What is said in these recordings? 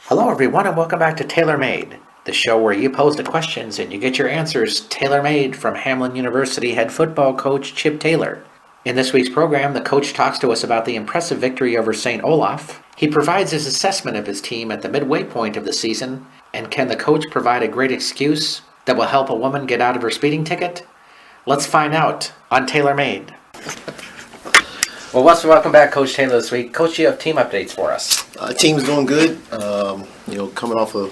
Hello, everyone, and welcome back to Tailor Made, the show where you pose the questions and you get your answers tailor-made from Hamline University head football coach Chip Taylor. In this week's program, the coach talks to us about the impressive victory over St. Olaf. He provides his assessment of his team at the midway point of the season, and can the coach provide a great excuse that will help a woman get out of her speeding ticket? Let's find out on Tailor Made. Well, welcome back, Coach Taylor, this week. Coach, you have team updates for us. Team's doing good. Coming off a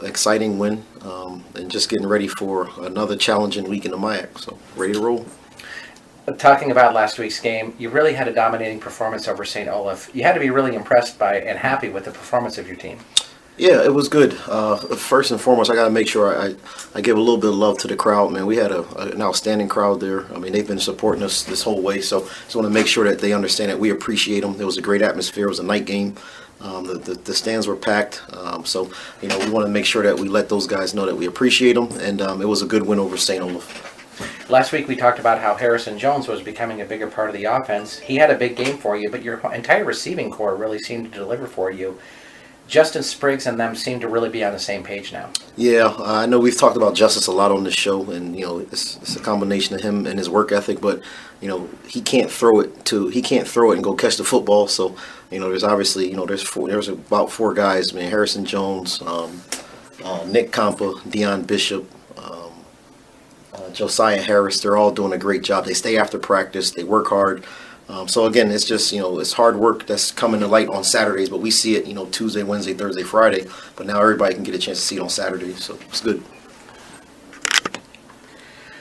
exciting win, and just getting ready for another challenging week in the MIAC. So ready to roll. Talking about last week's game, you really had a dominating performance over St. Olaf. You had to be really impressed by and happy with the performance of your team. Yeah, it was good. First and foremost, I got to make sure I give a little bit of love to the crowd, man. We had an outstanding crowd there. I mean, they've been supporting us this whole way, so just want to make sure that they understand that we appreciate them. It was a great atmosphere. It was a night game. The stands were packed, so we want to make sure that we let those guys know that we appreciate them, and it was a good win over St. Olaf. Last week we talked about how Harrison Jones was becoming a bigger part of the offense. He had a big game for you, but your entire receiving core really seemed to deliver for you. Justin Spriggs and them seem to really be on the same page now. Yeah, I know we've talked about Justice a lot on this show, and it's a combination of him and his work ethic. But he can't throw it and go catch the football. So there's obviously there's about four guys. I mean, Harrison Jones, Nick Compa, Dion Bishop, Josiah Harris. They're all doing a great job. They stay after practice. They work hard. So again, it's just, it's hard work that's coming to light on Saturdays, but we see it, Tuesday, Wednesday, Thursday, Friday. But now everybody can get a chance to see it on Saturday, so it's good.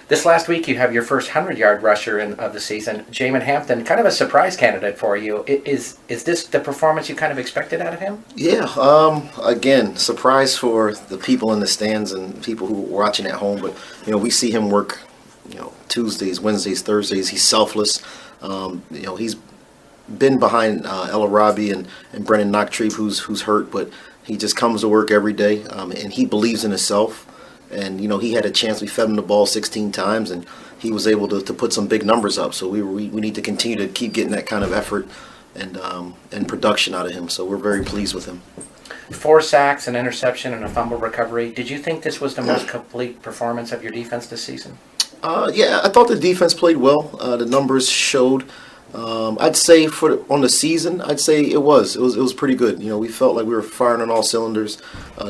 This last week, you have your first 100-yard rusher of the season, Jamal Hampton, kind of a surprise candidate for you. Is this the performance you kind of expected out of him? Yeah, again, surprise for the people in the stands and people who are watching at home. But, we see him work, Tuesdays, Wednesdays, Thursdays. He's selfless. He's been behind El Arabi and Brennan Knocktree, who's hurt, but he just comes to work every day, and he believes in himself. And he had a chance. We fed him the ball 16 times, and he was able to put some big numbers up. So we need to continue to keep getting that kind of effort and production out of him. So we're very pleased with him. 4 sacks, an interception, and a fumble recovery. Did you think this was the most complete performance of your defense this season? Yeah, I thought the defense played well. The numbers showed. I'd say on the season, I'd say it was pretty good. We felt like we were firing on all cylinders.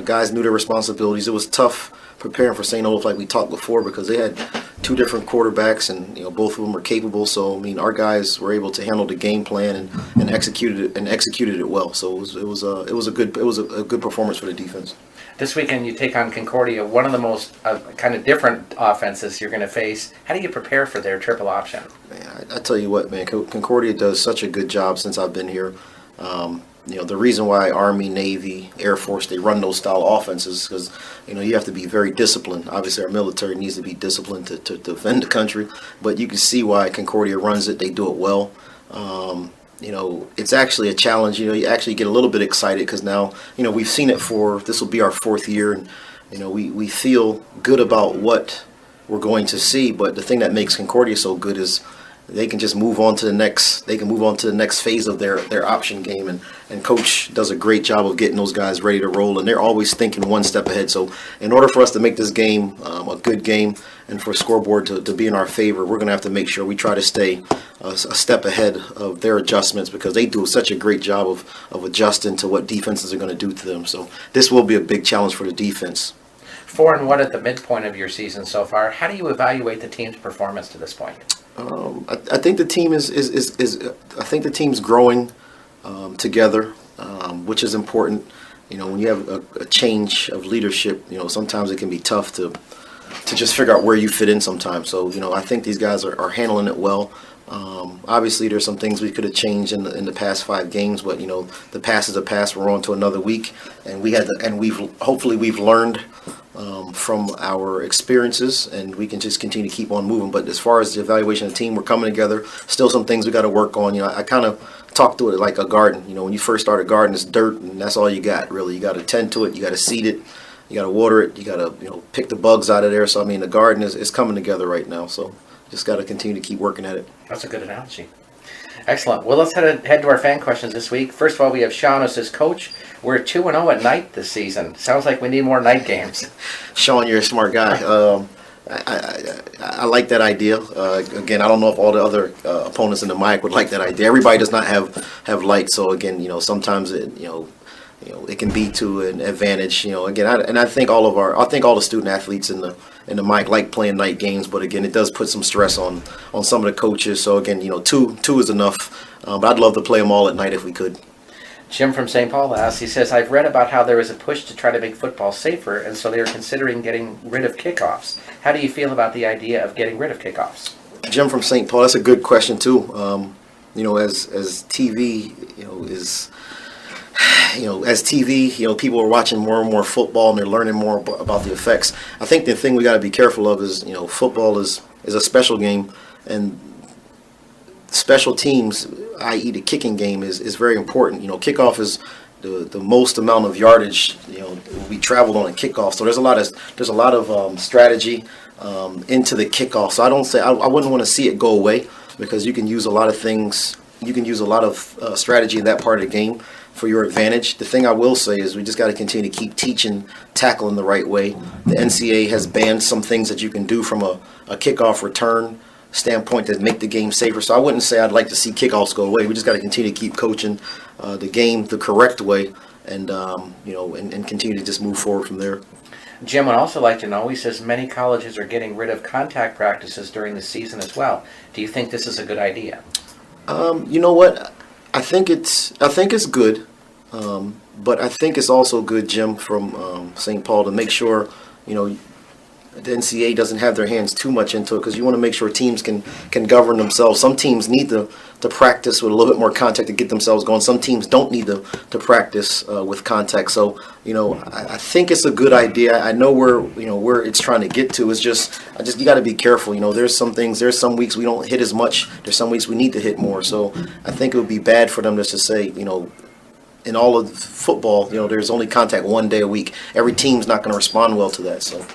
Guys knew their responsibilities. It was tough preparing for St. Olaf, like we talked before, because they had 2 different quarterbacks, and both of them were capable. So our guys were able to handle the game plan and executed it well. So it was a good performance for the defense. This weekend you take on Concordia, one of the most kind of different offenses you're going to face. How do you prepare for their triple option? Man, I tell you what, man, Concordia does such a good job since I've been here. The reason why Army, Navy, Air Force, they run those style offenses because, you have to be very disciplined. Obviously, our military needs to be disciplined to defend the country, but you can see why Concordia runs it. They do it well. It's actually a challenge. You actually get a little bit excited because now, we've seen it this will be our 4th year, and, we feel good about what we're going to see. But the thing that makes Concordia so good is they can just move on to the next phase of their option game, and coach does a great job of getting those guys ready to roll, and they're always thinking one step ahead. So in order for us to make this game a good game and for scoreboard to be in our favor, we're going to have to make sure we try to stay a step ahead of their adjustments, because they do such a great job of adjusting to what defenses are going to do to them. So this will be a big challenge for the defense. 4-1 at the midpoint of your season so far. How do you evaluate the team's performance to this point? I think the team I think the team's growing together, which is important. When you have a change of leadership, sometimes it can be tough to just figure out where you fit in sometimes. So I think these guys are handling it well. Obviously, there's some things we could have changed in the past 5 games, but the past is a past. We're on to another week, and we've learned from our experiences, and we can just continue to keep on moving. But as far as the evaluation of the team, we're coming together. Still some things we got to work on. I kind of talk to it like a garden. When you first start a garden, it's dirt, and that's all you got, really. You got to tend to it. You got to seed it. You got to water it. You got to pick the bugs out of there. So the garden is coming together right now. So just got to continue to keep working at it. That's a good analogy. Excellent. Well, let's head to our fan questions this week. First of all, we have Sean who says, Coach, we're 2-0 at night this season. Sounds like we need more night games. Sean, you're a smart guy. I like that idea. Again, I don't know if all the other opponents in the mic would like that idea. Everybody does not have light, so again, sometimes it can be to an advantage. Again, I think all the student athletes in the mic like playing night games, but again, it does put some stress on some of the coaches. So again, two is enough. But I'd love to play them all at night if we could. Jim from St. Paul asks, he says, I've read about how there is a push to try to make football safer, and so they are considering getting rid of kickoffs. How do you feel about the idea of getting rid of kickoffs? Jim from St. Paul, that's a good question too. As TV, as TV, people are watching more and more football and they're learning more about the effects. I think the thing we got to be careful of is, football is a special game, and special teams, i.e. the kicking game, is very important. Kickoff is the most amount of yardage we traveled on a kickoff. So there's a lot of strategy into the kickoff. So I wouldn't want to see it go away, because you can use a lot of things. You can use a lot of strategy in that part of the game for your advantage. The thing I will say is we just got to continue to keep teaching tackling the right way. The NCAA has banned some things that you can do from a kickoff return standpoint that make the game safer. So I wouldn't say I'd like to see kickoffs go away. We just got to continue to keep coaching the game the correct way, and and continue to just move forward from there. Jim would also like to know, he says many colleges are getting rid of contact practices during the season as well. Do you think this is a good idea? You know what? I think it's good, but I think it's also good, Jim from St. Paul, to make sure the NCAA doesn't have their hands too much into it, because you want to make sure teams can govern themselves. Some teams need to practice with a little bit more contact to get themselves going. Some teams don't need to practice with contact. So I think it's a good idea. I know where it's trying to get to. It's just you got to be careful. There's some weeks we don't hit as much. There's some weeks we need to hit more. So I think it would be bad for them just to say in all of football there's only contact one day a week. Every team's not going to respond well to that. So.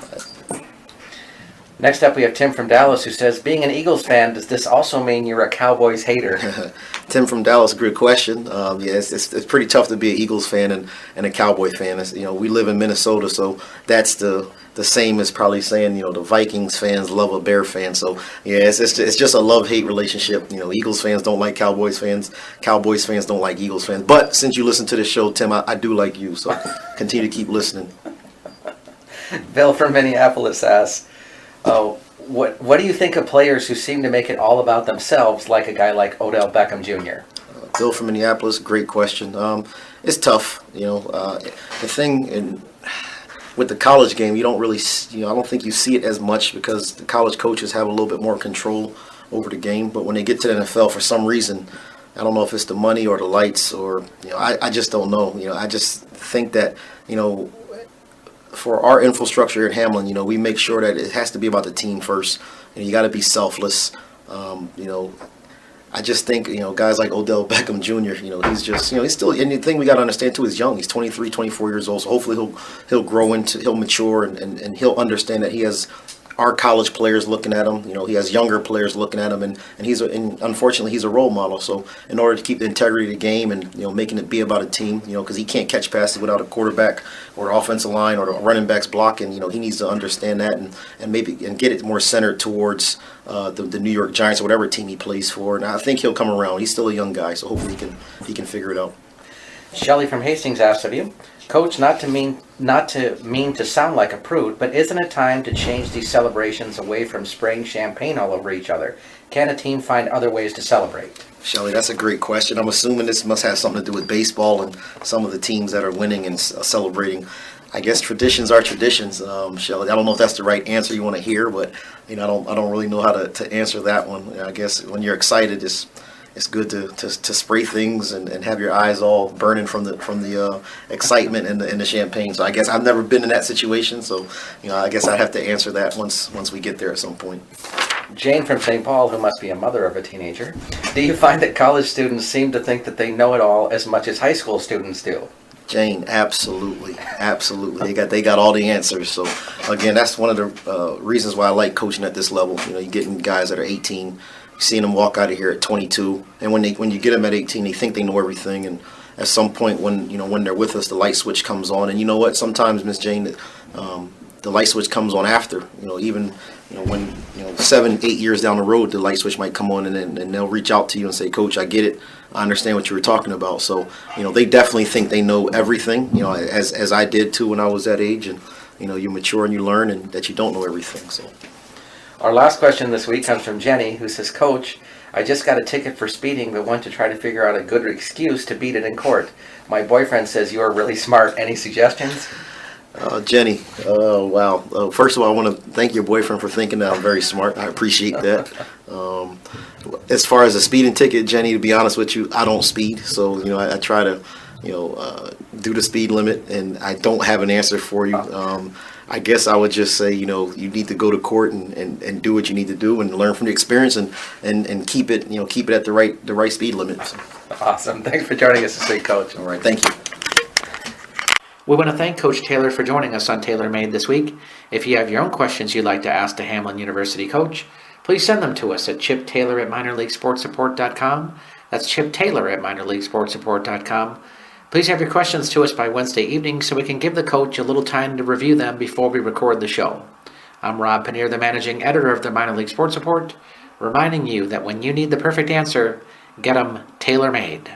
Next up, we have Tim from Dallas, who says, being an Eagles fan, does this also mean you're a Cowboys hater? Tim from Dallas, good question. It's pretty tough to be an Eagles fan and a Cowboy fan. We live in Minnesota, so that's the same as probably saying, the Vikings fans love a Bear fan. So, it's just a love-hate relationship. Eagles fans don't like Cowboys fans. Cowboys fans don't like Eagles fans. But since you listen to this show, Tim, I do like you, so continue to keep listening. Bill from Minneapolis asks, what do you think of players who seem to make it all about themselves, like a guy like Odell Beckham Jr.? Bill from Minneapolis, great question. It's tough, the thing with the college game, you don't really, I don't think you see it as much, because the college coaches have a little bit more control over the game. But when they get to the NFL, for some reason, I don't know if it's the money or the lights, or I just don't know. I just think that for our infrastructure at Hamline, we make sure that it has to be about the team first. You got to be selfless. I just think, guys like Odell Beckham Jr., he's just, he's still, and the thing we got to understand too is young. He's 23, 24 years old. So hopefully he'll grow he'll mature, and he'll understand that he has our college players looking at him. He has younger players looking at him, and unfortunately he's a role model. So in order to keep the integrity of the game and making it be about a team, because he can't catch passes without a quarterback or offensive line or the running backs blocking. He needs to understand that and get it more centered towards the New York Giants or whatever team he plays for. And I think he'll come around. He's still a young guy, so hopefully he can figure it out. Shelley from Hastings asks of you, Coach, not to mean to sound like a prude, but isn't it time to change these celebrations away from spraying champagne all over each other? Can a team find other ways to celebrate? Shelley, that's a great question. I'm assuming this must have something to do with baseball and some of the teams that are winning and celebrating. I guess traditions are traditions, Shelley. I don't know if that's the right answer you want to hear, but I don't really know how to answer that one. I guess when you're excited, it's good to spray things and have your eyes all burning from the excitement and the champagne. So I guess I've never been in that situation, so I guess I'd have to answer that once we get there at some point. Jane from St. Paul, who must be a mother of a teenager, do you find that college students seem to think that they know it all as much as high school students do? Jane, absolutely. They got all the answers. So again, that's one of the reasons why I like coaching at this level. You're getting guys that are 18, seeing them walk out of here at 22, and when you get them at 18, they think they know everything, and at some point when they're with us, the light switch comes on. And you know what? Sometimes, Miss Jane, the light switch comes on after. Even when 7, 8 years down the road, the light switch might come on, and they'll reach out to you and say, "Coach, I get it. I understand what you were talking about." So they definitely think they know everything. As I did too when I was that age, and you mature and you learn, and that you don't know everything. So. Our last question this week comes from Jenny, who says, "Coach, I just got a ticket for speeding, but want to try to figure out a good excuse to beat it in court. My boyfriend says you are really smart. Any suggestions?" Jenny, wow. First of all, I want to thank your boyfriend for thinking that I'm very smart. I appreciate that. As far as a speeding ticket, Jenny, to be honest with you, I don't speed. So, I try to, do the speed limit, and I don't have an answer for you. I guess I would just say, you need to go to court and do what you need to do and learn from the experience and keep it, keep it at the right speed limit. So. Awesome. Thanks for joining us this week, Coach. All right. Thank you. We want to thank Coach Taylor for joining us on Taylor Made this week. If you have your own questions you'd like to ask the Hamline University coach, please send them to us at chiptaylor@minorleaguesportsupport.com. That's chiptaylor@minorleaguesportsupport.com. Please have your questions to us by Wednesday evening so we can give the coach a little time to review them before we record the show. I'm Rob Pannier, the managing editor of the Minor League Sports Report, reminding you that when you need the perfect answer, get them tailor-made.